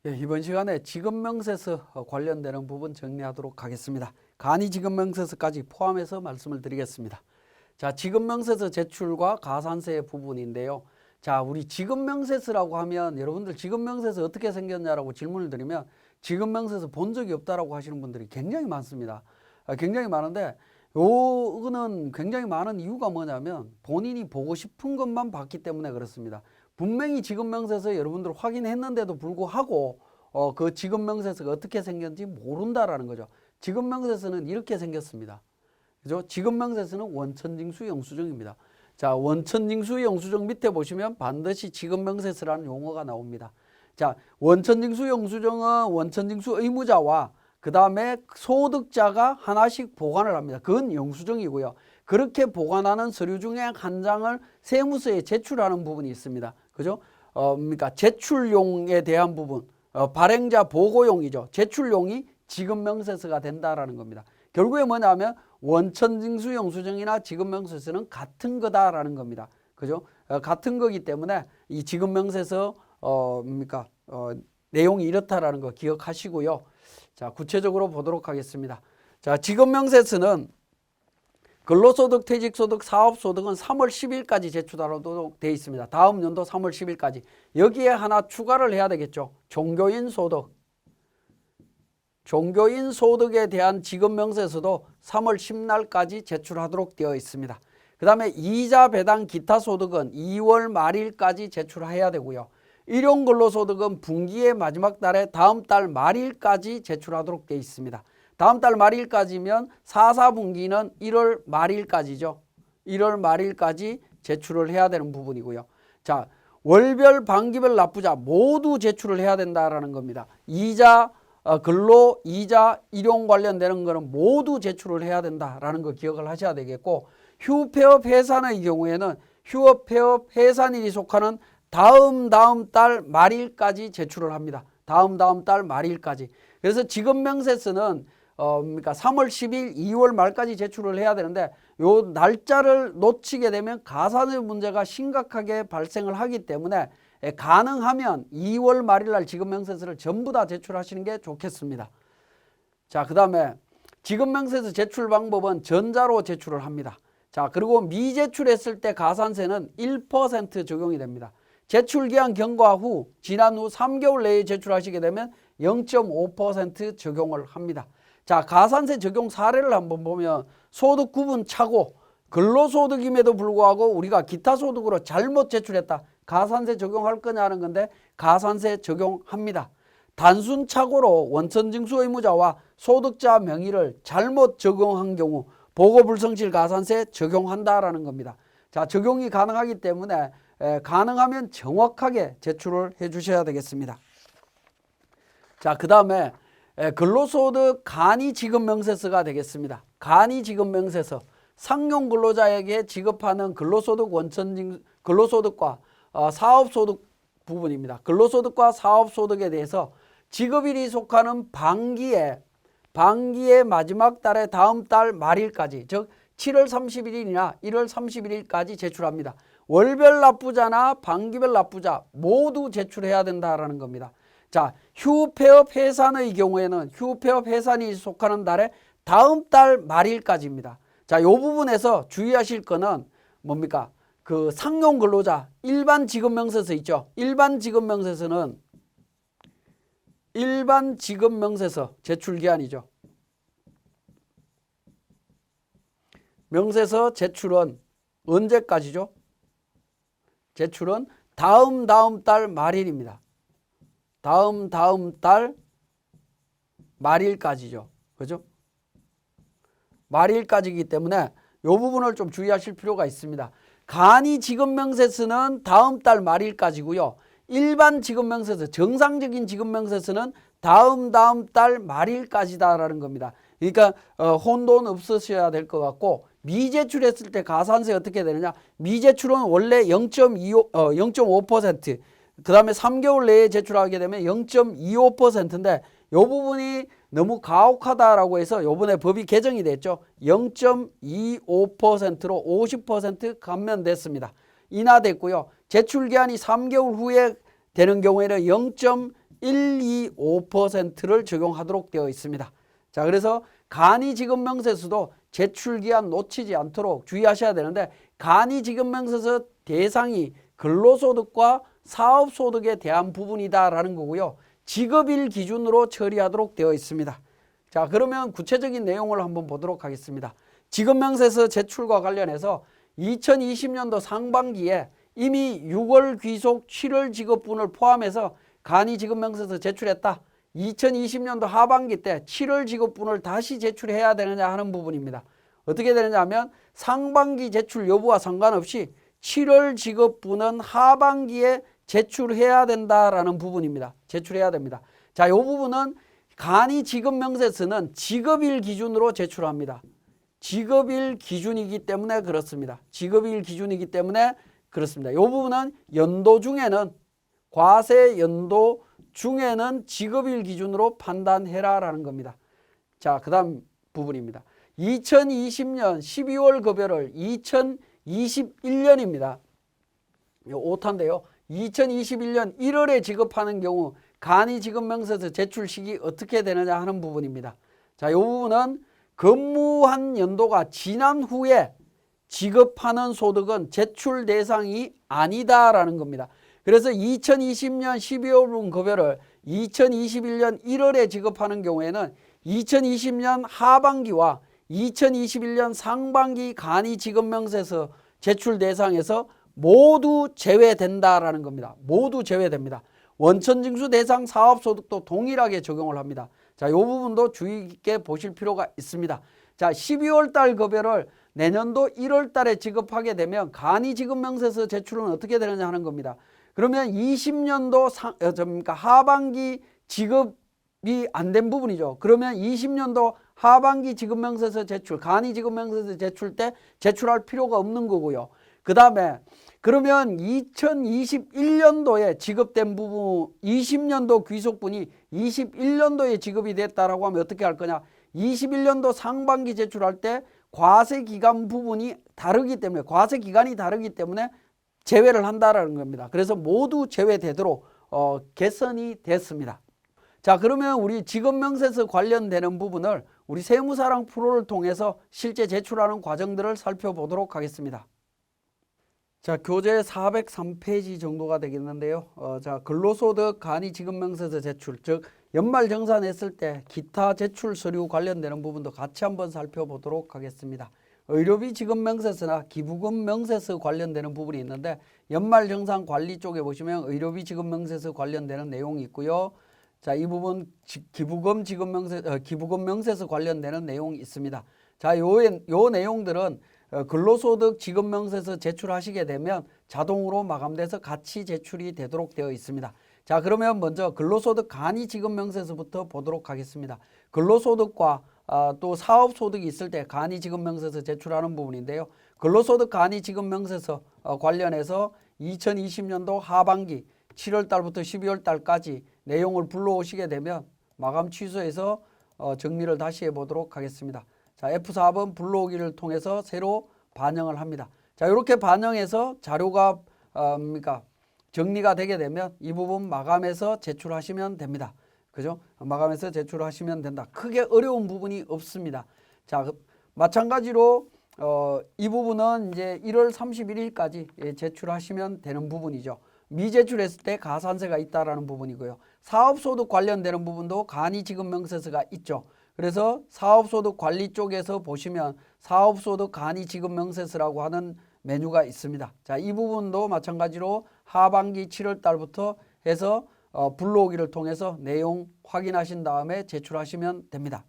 예, 이번 시간에 지급명세서 관련되는 부분 정리하도록 하겠습니다. 간이 지급명세서까지 포함해서 말씀을 드리겠습니다. 자, 지급명세서 제출과 가산세의 부분인데요. 자, 우리 지급명세서라고 하면 여러분들 지급명세서 어떻게 생겼냐라고 질문을 드리면 지급명세서 본 적이 없다라고 하시는 분들이 굉장히 많습니다. 굉장히 많은데 요거는 굉장히 많은 이유가 뭐냐면 본인이 보고 싶은 것만 봤기 때문에 그렇습니다. 분명히 지급명세서 여러분들 확인했는데도 불구하고 그 지급명세서가 어떻게 생겼는지 모른다라는 거죠. 지급명세서는 이렇게 생겼습니다. 그죠? 지급명세서는 원천징수 영수증입니다. 자, 원천징수 영수증 밑에 보시면 반드시 지급명세서라는 용어가 나옵니다. 자, 원천징수 영수증은 원천징수 의무자와 그 다음에 소득자가 하나씩 보관을 합니다. 그건 영수증이고요. 그렇게 보관하는 서류 중에 한 장을 세무서에 제출하는 부분이 있습니다. 그죠? 그러니까 제출용에 대한 부분, 발행자 보고용이죠. 제출용이 지급명세서가 된다라는 겁니다. 결국에 뭐냐면 원천징수 영수증이나 지급명세서는 같은 거다라는 겁니다. 그죠? 같은 거기 때문에 이 지급명세서 내용이 이렇다라는 거 기억하시고요. 자, 구체적으로 보도록 하겠습니다. 자, 지급명세서는 근로소득, 퇴직소득, 사업소득은 3월 10일까지 제출하도록 되어 있습니다. 다음 연도 3월 10일까지. 여기에 하나 추가를 해야 되겠죠. 종교인 소득. 종교인 소득에 대한 지급명세서도 3월 10날까지 제출하도록 되어 있습니다. 그 다음에 이자 배당 기타 소득은 2월 말일까지 제출해야 되고요. 일용근로소득은 분기의 마지막 달에 다음 달 말일까지 제출하도록 되어 있습니다. 다음 달 말일까지면 4분기는 1월 말일까지죠. 1월 말일까지 제출을 해야 되는 부분이고요. 자, 월별, 반기별 납부자 모두 제출을 해야 된다라는 겁니다. 이자, 근로, 이자, 일용 관련되는 거는 모두 제출을 해야 된다라는 거 기억을 하셔야 되겠고, 휴폐업 해산의 경우에는 휴업, 폐업, 해산일이 속하는 다음 달 말일까지 제출을 합니다. 다음 달 말일까지. 그래서 지급명세서는 3월 10일, 2월 말까지 제출을 해야 되는데 요 날짜를 놓치게 되면 가산의 문제가 심각하게 발생을 하기 때문에 가능하면 2월 말일 날 지급명세서를 전부 다 제출하시는 게 좋겠습니다. 자, 그 다음에 지급명세서 제출 방법은 전자로 제출을 합니다. 자, 그리고 미제출했을 때 가산세는 1% 적용이 됩니다. 제출기한 경과 후 지난 후 3개월 내에 제출하시게 되면 0.5% 적용을 합니다. 자, 가산세 적용 사례를 한번 보면 소득 구분 차고 근로소득임에도 불구하고 우리가 기타 소득으로 잘못 제출했다. 가산세 적용할 거냐 하는 건데 가산세 적용합니다. 단순 착오로 원천징수 의무자와 소득자 명의를 잘못 적용한 경우 보고불성실 가산세 적용한다라는 겁니다. 자, 적용이 가능하기 때문에 가능하면 정확하게 제출을 해 주셔야 되겠습니다. 자, 그 다음에 근로소득 간이 지급명세서가 되겠습니다. 간이 지급명세서 상용 근로자에게 지급하는 근로소득 근로소득과 사업소득 부분입니다. 근로소득과 사업소득에 대해서 지급일이 속하는 반기의 마지막 달에 다음 달 말일까지, 즉 7월 31일이나 1월 31일까지 제출합니다. 월별 납부자나 반기별 납부자 모두 제출해야 된다라는 겁니다. 자, 휴폐업 해산의 경우에는 휴폐업 해산이 속하는 달에 다음 달 말일까지입니다. 자, 이 부분에서 주의하실 거는 뭡니까? 그 상용 근로자 일반 지급명세서 있죠. 일반 지급명세서 제출기한이죠. 명세서 제출은 언제까지죠? 제출은 다음 달 말일입니다. 다음 달 말일까지죠. 그죠? 말일까지이기 때문에 이 부분을 좀 주의하실 필요가 있습니다. 간이 지급명세서는 다음 달 말일까지고요. 일반 지급명세서, 정상적인 지급명세서는 다음 달 말일까지다라는 겁니다. 그러니까 혼돈 없으셔야 될 것 같고, 미제출했을 때 가산세 어떻게 되느냐? 미제출은 원래 0.5%, 그 다음에 3개월 내에 제출하게 되면 0.25%인데 이 부분이 너무 가혹하다라고 해서 이번에 법이 개정이 됐죠. 0.25%로 50% 감면됐습니다. 인하됐고요. 제출기한이 3개월 후에 되는 경우에는 0.125%를 적용하도록 되어 있습니다. 자, 그래서 간이지급명세서도 제출기한 놓치지 않도록 주의하셔야 되는데, 간이지급명세서 대상이 근로소득과 사업소득에 대한 부분이다라는 거고요. 지급일 기준으로 처리하도록 되어 있습니다. 자, 그러면 구체적인 내용을 한번 보도록 하겠습니다. 지급명세서 제출과 관련해서 2020년도 상반기에 이미 6월 귀속 7월 지급분을 포함해서 간이지급명세서 제출했다. 2020년도 하반기 때 7월 지급분을 다시 제출해야 되느냐 하는 부분입니다. 어떻게 되느냐 하면 상반기 제출 여부와 상관없이 7월 지급분은 하반기에 제출해야 된다라는 부분입니다. 제출해야 됩니다. 자, 이 부분은 간이지급명세서는 지급일 기준으로 제출합니다. 지급일 기준이기 때문에 그렇습니다. 지급일 기준이기 때문에 그렇습니다. 이 부분은 연도 중에는, 과세 연도 중에는 지급일 기준으로 판단해라라는 겁니다. 자, 그 다음 부분입니다. 2020년 12월 급여를 2021년입니다. 오타인데요. 2021년 1월에 지급하는 경우 간이지급명세서 제출 시기 어떻게 되느냐 하는 부분입니다. 자, 이 부분은 근무한 연도가 지난 후에 지급하는 소득은 제출 대상이 아니다라는 겁니다. 그래서 2020년 12월분 급여를 2021년 1월에 지급하는 경우에는 2020년 하반기와 2021년 상반기 간이지급명세서 제출 대상에서 모두 제외된다라는 겁니다. 모두 제외됩니다. 원천징수 대상 사업소득도 동일하게 적용을 합니다. 자, 이 부분도 주의 깊게 보실 필요가 있습니다. 자, 12월 달 급여를 내년도 1월 달에 지급하게 되면 간이지급명세서 제출은 어떻게 되느냐 하는 겁니다. 그러면 20년도 하반기 지급이 안 된 부분이죠. 그러면 20년도 하반기 지급명세서 제출, 간이지급명세서 제출 때 제출할 필요가 없는 거고요. 그 다음에 그러면 2021년도에 지급된 부분, 20년도 귀속분이 21년도에 지급이 됐다라고 하면 어떻게 할 거냐? 21년도 상반기 제출할 때 과세기간 부분이 다르기 때문에, 과세기간이 다르기 때문에 제외를 한다라는 겁니다. 그래서 모두 제외되도록 개선이 됐습니다. 자, 그러면 우리 지급명세서 관련되는 부분을 우리 세무사랑 프로를 통해서 실제 제출하는 과정들을 살펴보도록 하겠습니다. 자, 교재 403페이지 정도가 되겠는데요. 자, 근로소득 간이지급명세서 제출, 즉 연말정산 했을 때 기타 제출 서류 관련되는 부분도 같이 한번 살펴보도록 하겠습니다. 의료비 지급명세서나 기부금 명세서 관련되는 부분이 있는데, 연말정산 관리 쪽에 보시면 의료비 지급명세서 관련되는 내용이 있고요. 자, 이 부분 기부금 명세서 관련되는 내용이 있습니다. 자, 요 내용들은 근로소득 지급명세서 제출하시게 되면 자동으로 마감돼서 같이 제출이 되도록 되어 있습니다. 자, 그러면 먼저 근로소득 간이지급명세서부터 보도록 하겠습니다. 근로소득과 또 사업소득이 있을 때 간이지급명세서 제출하는 부분인데요. 근로소득 간이지급명세서 관련해서 2020년도 하반기 7월 달부터 12월 달까지 내용을 불러오시게 되면 마감 취소해서 정리를 다시 해보도록 하겠습니다. 자, F4번 불러오기를 통해서 새로 반영을 합니다. 자, 이렇게 반영해서 자료가 정리가 되게 되면 이 부분 마감해서 제출하시면 됩니다. 그죠? 마감해서 제출하시면 된다. 크게 어려운 부분이 없습니다. 자, 마찬가지로 이 부분은 이제 1월 31일까지 제출하시면 되는 부분이죠. 미제출했을 때 가산세가 있다라는 부분이고요. 사업소득 관련되는 부분도 간이지급명세서가 있죠. 그래서 사업소득 관리 쪽에서 보시면 사업소득 간이지급명세서라고 하는 메뉴가 있습니다. 자, 이 부분도 마찬가지로 하반기 7월 달부터 해서 불러오기를 통해서 내용 확인하신 다음에 제출하시면 됩니다.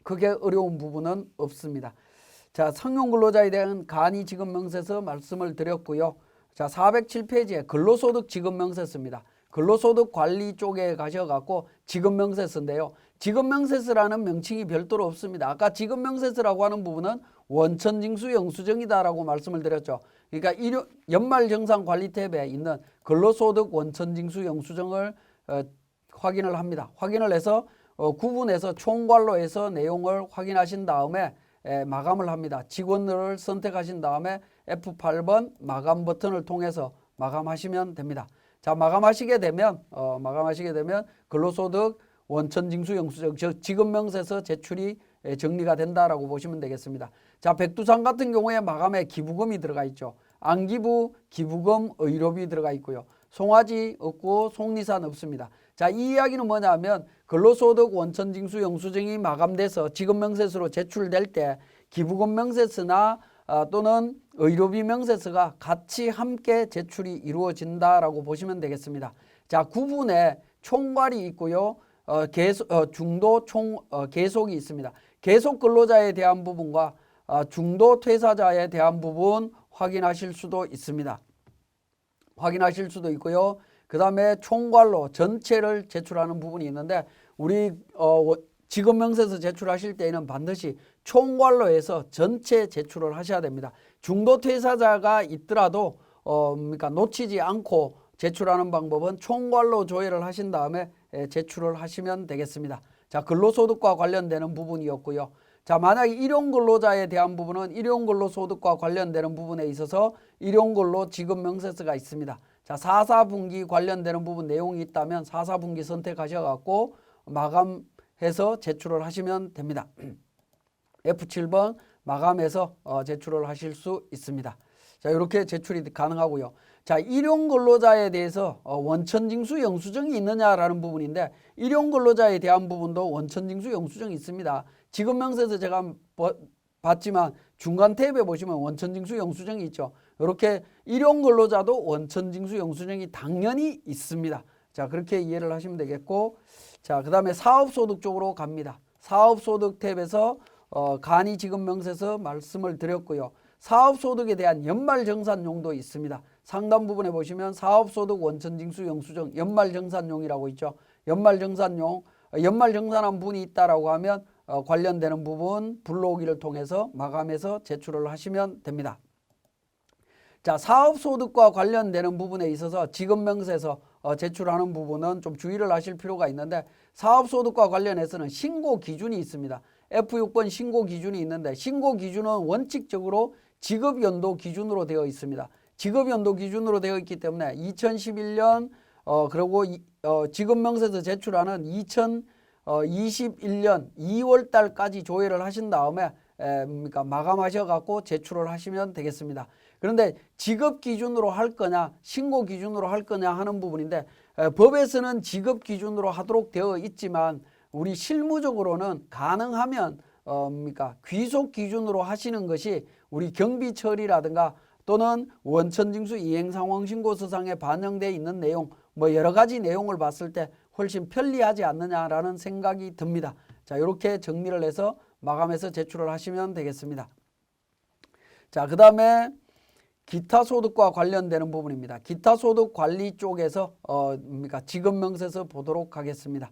크게 어려운 부분은 없습니다. 자, 상용근로자에 대한 간이지급명세서 말씀을 드렸고요. 자, 407페이지에 근로소득 지급명세서입니다. 근로소득 관리 쪽에 가셔갖고 지급명세서인데요. 지급명세서라는 명칭이 별도로 없습니다. 아까 지급명세서라고 하는 부분은 원천징수 영수증이다라고 말씀을 드렸죠. 그러니까 연말정산관리 탭에 있는 근로소득 원천징수 영수증을 확인을 합니다. 확인을 해서 구분해서 총괄로 해서 내용을 확인하신 다음에 마감을 합니다. 직원을 선택하신 다음에 F8번 마감 버튼을 통해서 마감하시면 됩니다. 자, 마감하시게 되면 근로소득 원천징수 영수증, 즉 지급명세서 제출이 정리가 된다라고 보시면 되겠습니다. 자, 백두산 같은 경우에 마감에 기부금이 들어가 있죠. 안기부, 기부금, 의료비 들어가 있고요. 송아지 없고 속리산 없습니다. 자, 이 이야기는 뭐냐면 근로소득 원천징수 영수증이 마감돼서 지급명세서로 제출될 때 기부금 명세서나 또는 의료비 명세서가 같이 함께 제출이 이루어진다라고 보시면 되겠습니다. 자, 구분에 총괄이 있고요. 중도 계속이 있습니다. 계속 근로자에 대한 부분과 중도 퇴사자에 대한 부분 확인하실 수도 있습니다. 확인하실 수도 있고요. 그 다음에 총괄로 전체를 제출하는 부분이 있는데 우리 지급명세서 제출하실 때에는 반드시 총괄로 해서 전체 제출을 하셔야 됩니다. 중도 퇴사자가 있더라도 그러니까 놓치지 않고 제출하는 방법은 총괄로 조회를 하신 다음에 제출을 하시면 되겠습니다. 자, 근로소득과 관련되는 부분이었고요. 자, 만약 일용근로자에 대한 부분은 일용근로소득과 관련되는 부분에 있어서 일용근로 지급명세서가 있습니다. 자, 4사분기 관련되는 부분 내용이 있다면 4사분기 선택하셔갖고 마감해서 제출을 하시면 됩니다. F7번 마감해서 제출을 하실 수 있습니다. 자, 이렇게 제출이 가능하고요. 자, 일용근로자에 대해서 원천징수 영수증이 있느냐라는 부분인데 일용근로자에 대한 부분도 원천징수 영수증이 있습니다. 지급명세서 제가 봤지만 중간 탭에 보시면 원천징수 영수증이 있죠. 이렇게 일용근로자도 원천징수 영수증이 당연히 있습니다. 자, 그렇게 이해를 하시면 되겠고, 자, 그 다음에 사업소득 쪽으로 갑니다. 사업소득 탭에서 간이 지급명세서 말씀을 드렸고요. 사업소득에 대한 연말정산용도 있습니다. 상단 부분에 보시면 사업소득 원천징수 영수증 연말정산용이라고 있죠. 연말정산용, 연말정산한 분이 있다라고 하면 관련되는 부분 불러오기를 통해서 마감해서 제출을 하시면 됩니다. 자, 사업소득과 관련되는 부분에 있어서 지급명세서 제출하는 부분은 좀 주의를 하실 필요가 있는데 사업소득과 관련해서는 신고 기준이 있습니다. F6번 신고 기준이 있는데 신고 기준은 원칙적으로 지급연도 기준으로 되어 있습니다. 지급연도 기준으로 되어 있기 때문에 2011년 그리고 지급명세서 제출하는 2021년 2월 달까지 조회를 하신 다음에 그러니까 마감하셔갖고 제출을 하시면 되겠습니다. 그런데 지급 기준으로 할 거냐 신고 기준으로 할 거냐 하는 부분인데 법에서는 지급 기준으로 하도록 되어 있지만 우리 실무적으로는 가능하면 그러니까 귀속 기준으로 하시는 것이 우리 경비처리라든가 또는 원천징수 이행상황신고서상에 반영되어 있는 내용 뭐 여러 가지 내용을 봤을 때 훨씬 편리하지 않느냐라는 생각이 듭니다. 자, 이렇게 정리를 해서 마감해서 제출을 하시면 되겠습니다. 자, 그 다음에 기타소득과 관련되는 부분입니다. 기타소득 관리 쪽에서 그러니까 지급명세서 보도록 하겠습니다.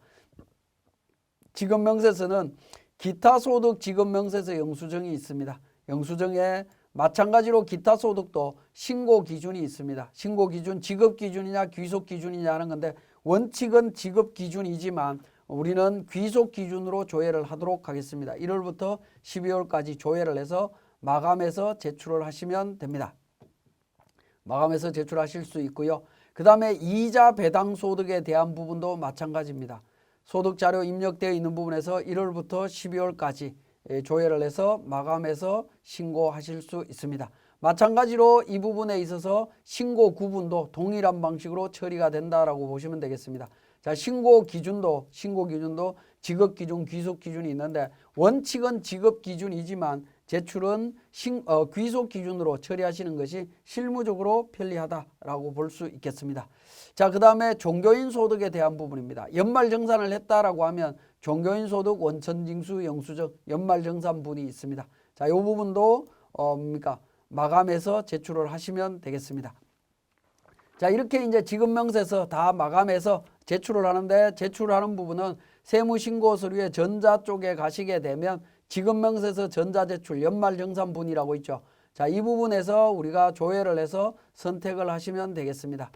지급명세서는 기타소득 지급명세서 영수증이 있습니다. 영수증에 마찬가지로 기타소득도 신고 기준이 있습니다. 신고 기준, 지급 기준이냐 귀속 기준이냐 하는 건데 원칙은 지급 기준이지만 우리는 귀속 기준으로 조회를 하도록 하겠습니다. 1월부터 12월까지 조회를 해서 마감해서 제출을 하시면 됩니다. 마감해서 제출하실 수 있고요. 그 다음에 이자 배당 소득에 대한 부분도 마찬가지입니다. 소득자료 입력되어 있는 부분에서 1월부터 12월까지 조회를 해서 마감해서 신고하실 수 있습니다. 마찬가지로 이 부분에 있어서 신고 구분도 동일한 방식으로 처리가 된다라고 보시면 되겠습니다. 자, 신고 기준도 지급 기준, 귀속 기준이 있는데 원칙은 지급 기준이지만 제출은 귀속 기준으로 처리하시는 것이 실무적으로 편리하다라고 볼 수 있겠습니다. 자, 그 다음에 종교인 소득에 대한 부분입니다. 연말정산을 했다라고 하면 종교인 소득 원천징수 영수증 연말정산분이 있습니다. 자, 이 부분도 그러니까 마감해서 제출을 하시면 되겠습니다. 자, 이렇게 이제 지급명세서 다 마감해서 제출을 하는데 제출하는 부분은 세무신고서류의 전자 쪽에 가시게 되면 지급명세서 전자제출 연말정산분이라고 있죠. 자, 이 부분에서 우리가 조회를 해서 선택을 하시면 되겠습니다.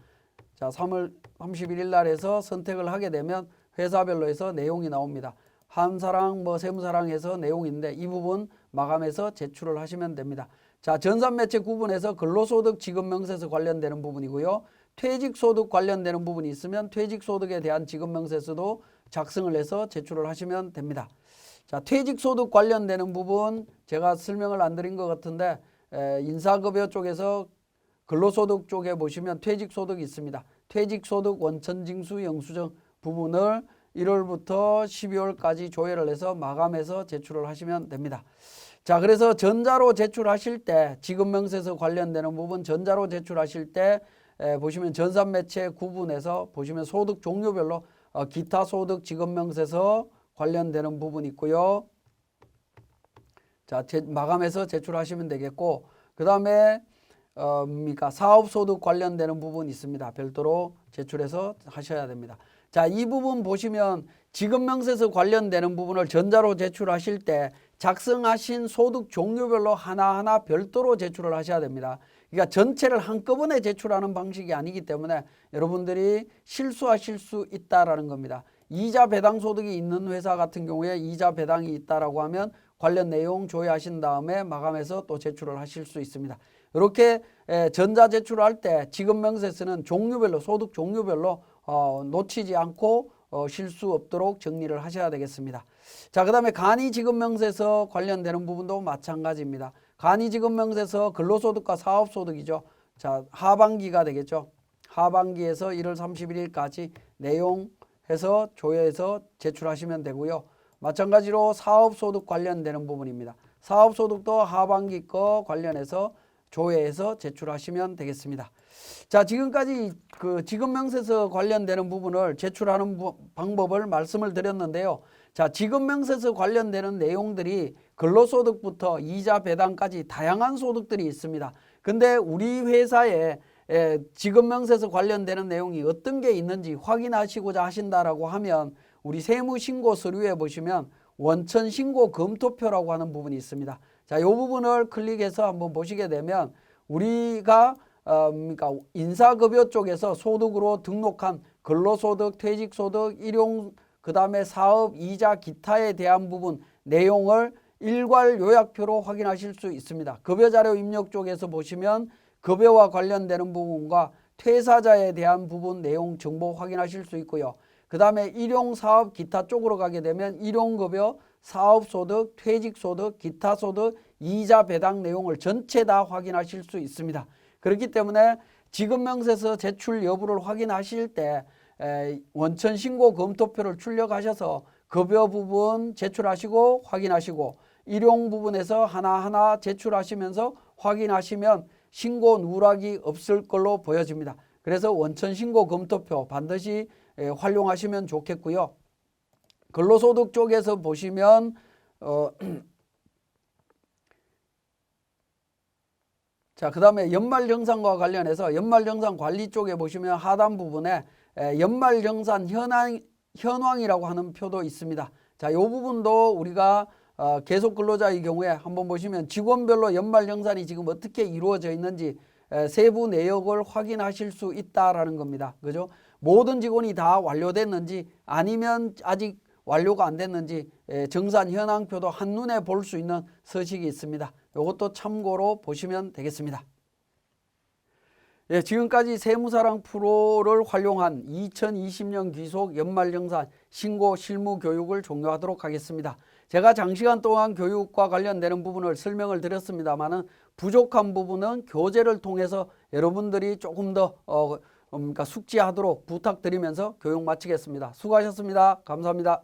자, 3월 31일 날 해서 선택을 하게 되면 회사별로 해서 내용이 나옵니다. 한사랑 세무사랑에서 내용인데 이 부분 마감해서 제출을 하시면 됩니다. 자, 전산매체 구분해서 근로소득 지급명세서 관련되는 부분이고요. 퇴직소득 관련되는 부분이 있으면 퇴직소득에 대한 지급명세서도 작성을 해서 제출을 하시면 됩니다. 자, 퇴직소득 관련되는 부분 제가 설명을 안 드린 것 같은데 인사급여 쪽에서 근로소득 쪽에 보시면 퇴직소득이 있습니다. 퇴직소득 원천징수 영수증 부분을 1월부터 12월까지 조회를 해서 마감해서 제출을 하시면 됩니다. 자, 그래서 전자로 제출하실 때 지급명세서 관련되는 부분 전자로 제출하실 때 보시면 전산매체 구분해서 보시면 소득 종류별로 기타 소득 지급명세서 관련되는 부분이 있고요. 자, 마감해서 제출하시면 되겠고, 그 다음에 사업소득 관련되는 부분이 있습니다. 별도로 제출해서 하셔야 됩니다. 자, 이 부분 보시면 지급명세서 관련되는 부분을 전자로 제출하실 때 작성하신 소득 종류별로 하나하나 별도로 제출을 하셔야 됩니다. 그러니까 전체를 한꺼번에 제출하는 방식이 아니기 때문에 여러분들이 실수하실 수 있다라는 겁니다. 이자 배당 소득이 있는 회사 같은 경우에 이자 배당이 있다라고 하면 관련 내용 조회하신 다음에 마감해서 또 제출을 하실 수 있습니다. 이렇게 전자 제출할 때 지급명세서는 종류별로 소득 종류별로 놓치지 않고 실수 없도록 정리를 하셔야 되겠습니다. 자, 그 다음에 간이지급명세서 관련되는 부분도 마찬가지입니다. 간이지급명세서 근로소득과 사업소득이죠. 자, 하반기가 되겠죠. 하반기에서 1월 31일까지 내용해서 조회해서 제출하시면 되고요. 마찬가지로 사업소득 관련되는 부분입니다. 사업소득도 하반기 거 관련해서 조회해서 제출하시면 되겠습니다. 자, 지금까지 그 지급명세서 관련되는 부분을 제출하는 방법을 말씀을 드렸는데요. 자, 지급명세서 관련되는 내용들이 근로소득부터 이자 배당까지 다양한 소득들이 있습니다. 근데 우리 회사에 지급명세서 관련되는 내용이 어떤 게 있는지 확인하시고자 하신다라고 하면 우리 세무신고 서류에 보시면 원천신고 검토표라고 하는 부분이 있습니다. 자, 이 부분을 클릭해서 한번 보시게 되면 우리가 그러니까 인사급여 쪽에서 소득으로 등록한 근로소득, 퇴직소득, 일용, 그 다음에 사업, 이자, 기타에 대한 부분 내용을 일괄 요약표로 확인하실 수 있습니다. 급여자료 입력 쪽에서 보시면 급여와 관련되는 부분과 퇴사자에 대한 부분 내용 정보 확인하실 수 있고요. 그 다음에 일용사업, 기타 쪽으로 가게 되면 일용급여, 사업소득, 퇴직소득, 기타소득, 이자 배당 내용을 전체 다 확인하실 수 있습니다. 그렇기 때문에 지급명세서 제출 여부를 확인하실 때 원천신고 검토표를 출력하셔서 급여 부분 제출하시고 확인하시고 일용 부분에서 하나하나 제출하시면서 확인하시면 신고 누락이 없을 걸로 보여집니다. 그래서 원천신고 검토표 반드시 활용하시면 좋겠고요. 근로소득 쪽에서 보시면 자, 그 다음에 연말정산과 관련해서 연말정산 관리 쪽에 보시면 하단 부분에 연말정산 현황이라고 하는 표도 있습니다. 자, 이 부분도 우리가 계속 근로자의 경우에 한번 보시면 직원별로 연말정산이 지금 어떻게 이루어져 있는지 세부 내역을 확인하실 수 있다라는 겁니다. 그죠? 모든 직원이 다 완료됐는지 아니면 아직 완료가 안 됐는지 정산 현황표도 한눈에 볼 수 있는 서식이 있습니다. 이것도 참고로 보시면 되겠습니다. 예, 지금까지 세무사랑 프로를 활용한 2020년 귀속 연말정산 신고 실무 교육을 종료하도록 하겠습니다. 제가 장시간 동안 교육과 관련되는 부분을 설명을 드렸습니다만은 부족한 부분은 교재를 통해서 여러분들이 조금 더 숙지하도록 부탁드리면서 교육 마치겠습니다. 수고하셨습니다. 감사합니다.